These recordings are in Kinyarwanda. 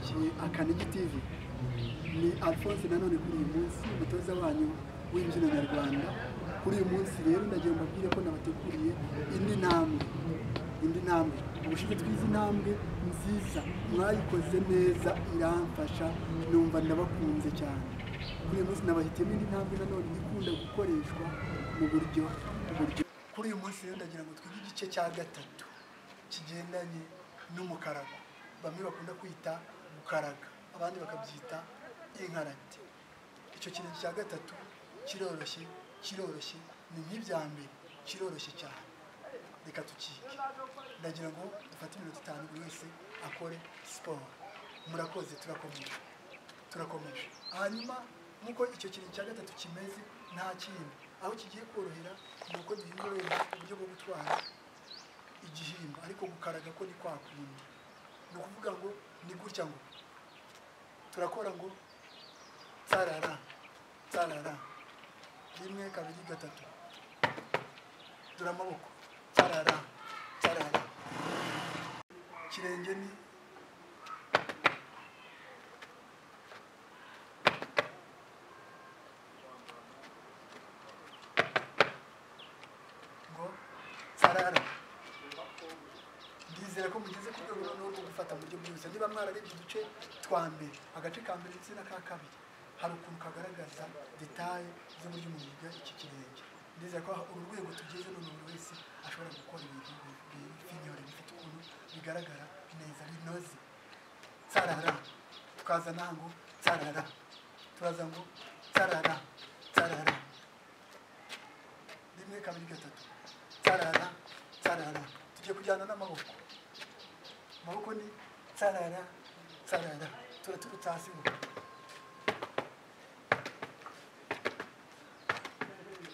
abakurikiye Akanigi TV ni Alphonse nanone kuri uyu munsi umutoza wanyu w'imbyino nyarwanda. Kuri uyu munsi rero ndagiye mbabwire ko nabateguriye indi ntambwe ubushize twize intambwe nziza mwayikoze neza iramfasha numva ndabakunze cyane. Kuri uyu munsi nabahitiyemo indi ntambwe nanone ikunda gukoreshwa mu buryo kuri uyu munsi rero ndagira ngo twige igice cya gatatu kigendanye n'umukarago, bamwe bakunda kwita gukaraga abandi bakabyita inkarate. Icyo kintu cya gatatu kiroroshye ni nk'ibya mbere, kiroroshye cyane. Reka tukige, ndagira ngo dufate iminota 5 buri wese akore siporo. Murakoze, turakomeje. Hanyuma muko icyo kintu cya gatatu kimeze nta kindi, aho kigiye korohera nuko duhindura uburyo bwo gutwara igihimba, ariko gukaraga ko ni kwa kundi. Ni ukuvuga ngo ni gutya ngo turakora ngo tsarara 1 2 3 dura amaboko tsarara kirenge ni ngo tsarara. Ndizera ko mugeze ku rwego rwo gufata mu buryo bwose. Niba mwararebye uduce twa mbere, agace ka mbere ndetse n'aka kabiri, hari ukuntu kagaragaza detaye z'uburyo umuntu yiga iki kirenge. Ndizera ko uru rwego tugeze none buri wese ashobora gukora ibintu bifinyore bifite ukuntu bigaragara neza binoze. Tsarara, tukaza nango tsarara, turaza ngo tsarara 1 2 3 tsarara. Tugiye kujyana n'amaboko. Amaboko ni tsarara turaturutsa hasi ngo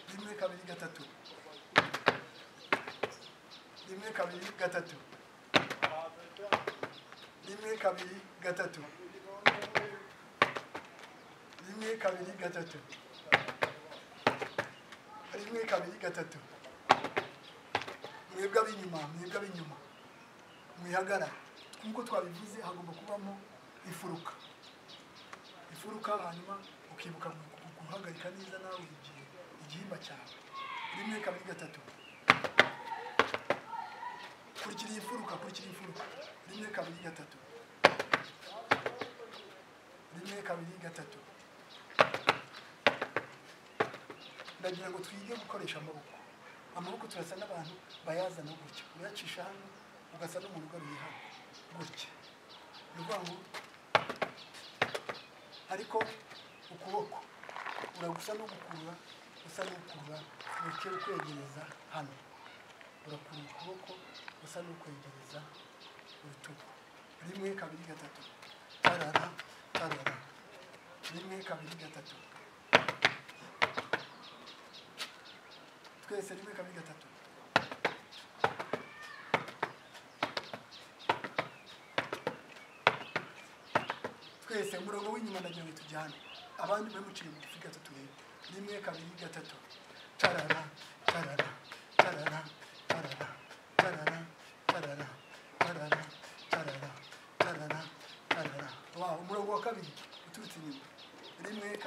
1 2 3 1 2 3 1 2 3 1 2 3 mwebwe ab'inyuma mwihagara. Nk'uko twabivuze hagomba kubamo ifuruka, hanyuma ukibuka guhagarika neza nawe igihimba cyawe. 1 2 3 kurikira ifuruka 1 2 3 1 2 3 ndagira ngo twige gukoresha amaboko turasa n'abantu bayazana gutya, urayacisha hano ugasa n'umuntu ugaruye hano gutya. Nuvuga ngo ariko ukuboko uragusa no gukurura, ukwegereza hano, urakura ukuboko usa n'ukwegereza urutugu. 1 2 3 tarara 1 2 3 twese 1 2 3 twese. Umurongo w'inyuma ndagira ngo tujyane, abandi bari muciye mu gifi gatatu rero. 1 2 3 tarara. Wow, umurongo wa kabiri uturutse inyuma. 1 2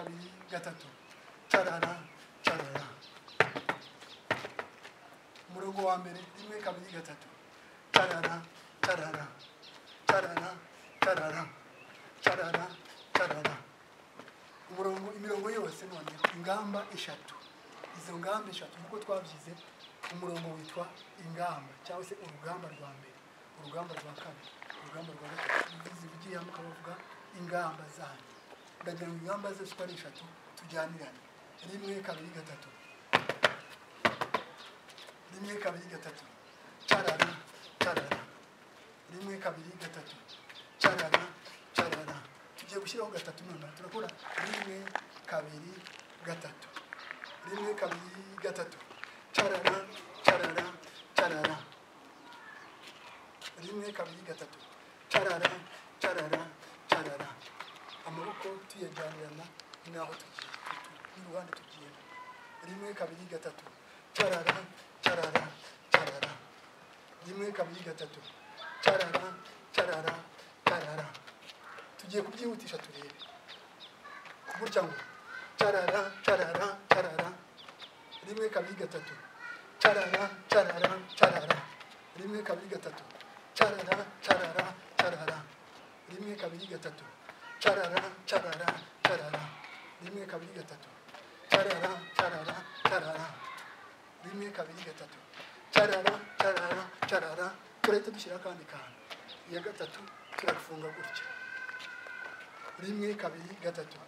3 tarara. Umurongo wa mbere 1 2 3 tarara. Imirongo yose none ingamba 3. Izo ngamba 3 nkuko twabyize, umurongo witwa ingamba cyangwa se urugamba rwa mbere, urugamba rwa kabiri, urugamba rwa gatatu. Bigiye hamwe kavuga ingamba zanyu. Ndagira ngo ingamba zose uko ari 3 tujyanirane. 1 2 3 1 2 3 tarara 1 2 3 tarara. Tugiye gushyiraho gatatu none turakora 1 2 3 1 2 3 tarara 1 2 3 tarara. Amaboko tuyajyanirana naho tugiye n'uruhande tugiye. 1 2 3 tarara 1 2 3 tarara tugiye kubyihutisha turebe gutya ngo carara carara carara rimwe kabiri gatatu carara carara carara rimwe kabiri gatatu carara carara carara rimwe kabiri gatatu carara carara carara rimwe kabiri gatatu carara carara carara rimwe kabiri gatatu carara carara carara turahita dushyira kandi kantu iya gatatu turafunga gutya rimwe kabiri gatatu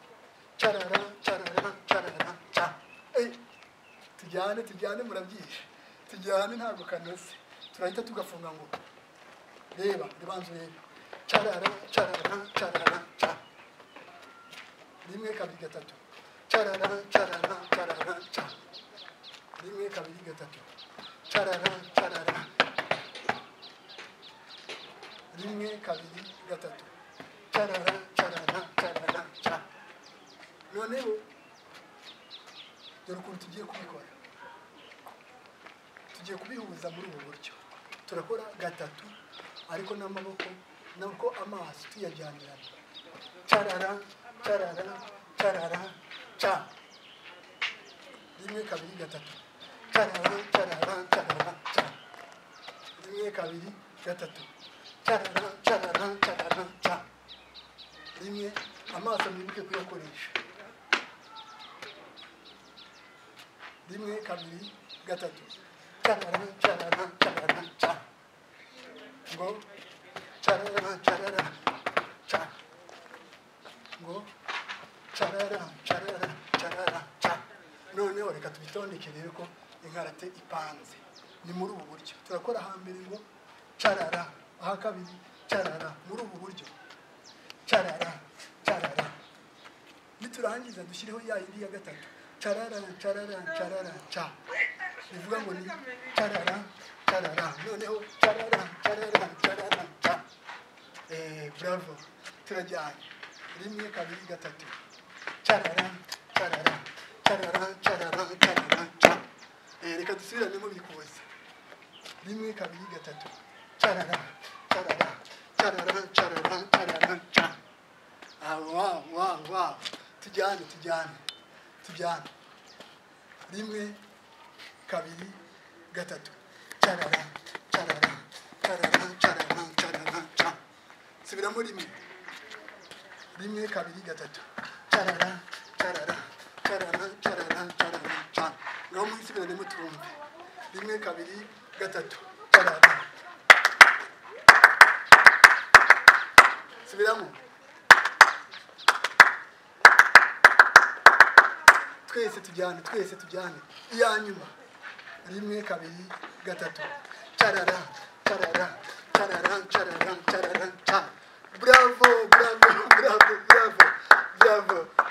carara carara carara ca tujyane murabyishe tujyane ntabwo kanose turahita tugafunga ngo reba ribanza urebe carara carara carara ca rimwe kabiri gatatu carara carara carara ca rimwe kabiri gatatu carara carara rimwe kabiri gatatu carara carara carara ca noneho dore ukuntu tugiye kubikora tugiye kubihuza muri ubu buryo turakora gatatu ariko n'amaboko nako amaso tuyajyanirana carara carara carara ca rimwe kabiri gatatu carara carara carara ca rimwe kabiri gatatu carara carara carara ca rimwe amaso mwibuke kuyakoresha rimwe kabiri gatatu carara carara carara ca ngo carara carara ca ngo carara carara carara ca noneho reka tubitondeke rero ko inkarate ipanze ni muri ubu buryo turakora hambere ngo carara aha kabiri carara muri ubu buryo carara carara niturangiza dushyireho ya yindi ya gatatu carara carara carara ca bivuga ngo ni carara carara noneho carara carara carara ca bravo turajyanye rimwe kabiri gatatu carara carara carara carara carara ca reka dusubiranemo bikubuza rimwe kabiri gatatu carara carara carara carara carara ca wow tujyane rimwe kabiri gatatu carara carara carara carara carara ca subiramo rimwe kabiri gatatu carara carara carara carara carara ca ngaho mwisubirane turumve rimwe kabiri gatatu carara subiramo twese tujyane iya nyuma rimwe kabiri gatatu carara carara carara carara carara ca bravo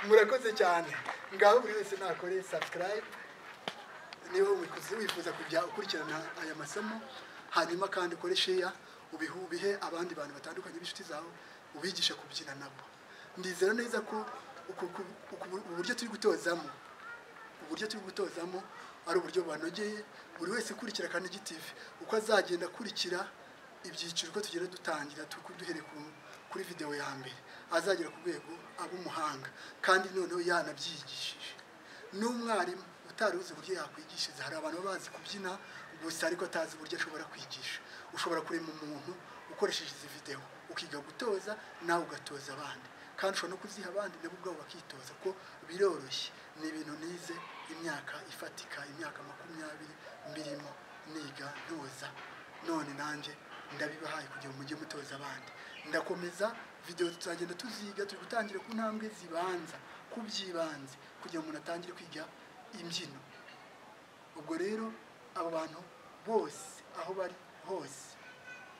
murakoze cyane ngaho buri wese nakore subscribe niba wifuza kujya ukurikirana aya masomo hanyuma kandi ukore share ubihe abandi bantu batandukanye b'inshuti zawe ubigisha kubyina nabo ndizera neza ko uburyo turi gutozamo ari uburyo banogeye buri wese kurikira Kanigi TV uko azagenda kurikira ibyiciro ko tugenda dutangira duhere kuri video ya mbere azagera ku rwego abumuhanga kandi noneho yanabyigishije n'umwarimu utaruzi uburyo yakwigishije hari abantu bazi kubyina gusa ariko atazi uburyo ashobora kwigisha ushobora kurema umuntu ukoresheje izi video ukiga gutoza nawe ugatoza abandi kandi ushobora no kuziha abandi nabo ubwabo bakitoza ko biroroshye ni ibintu nize imyaka ifatika imyaka 20 mbirimo niga ntoza none nanjye ndabibahaye kugira mujye mutoza abandi ndakomeza video tuzagenda tuziga turi gutangira ku ntambwe zibanza kubyibanze kugira umuntu atangire kwiga imbyino ubwo rero abo bantu bose aho bari hose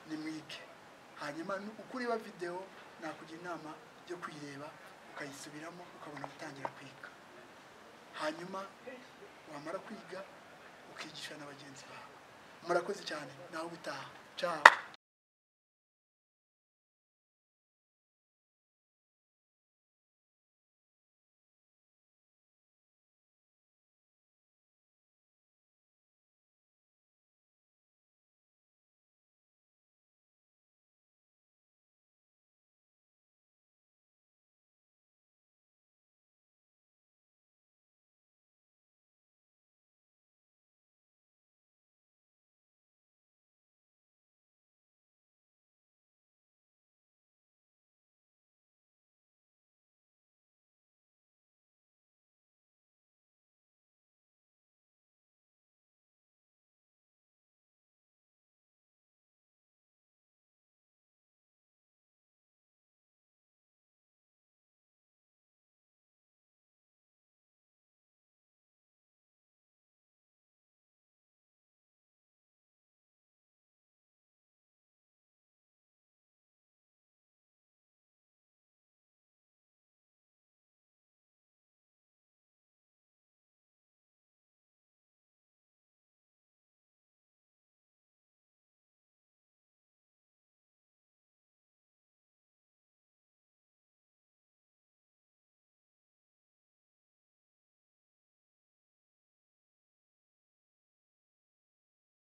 ni mwike hanyuma ukureba video nakugira inama yo kwireba ukayisubiramo ukabona gutangira kwiga hanyuma wamara kwiga ukigisha na bagenzi bawe murakoze cyane naho gutaha ciao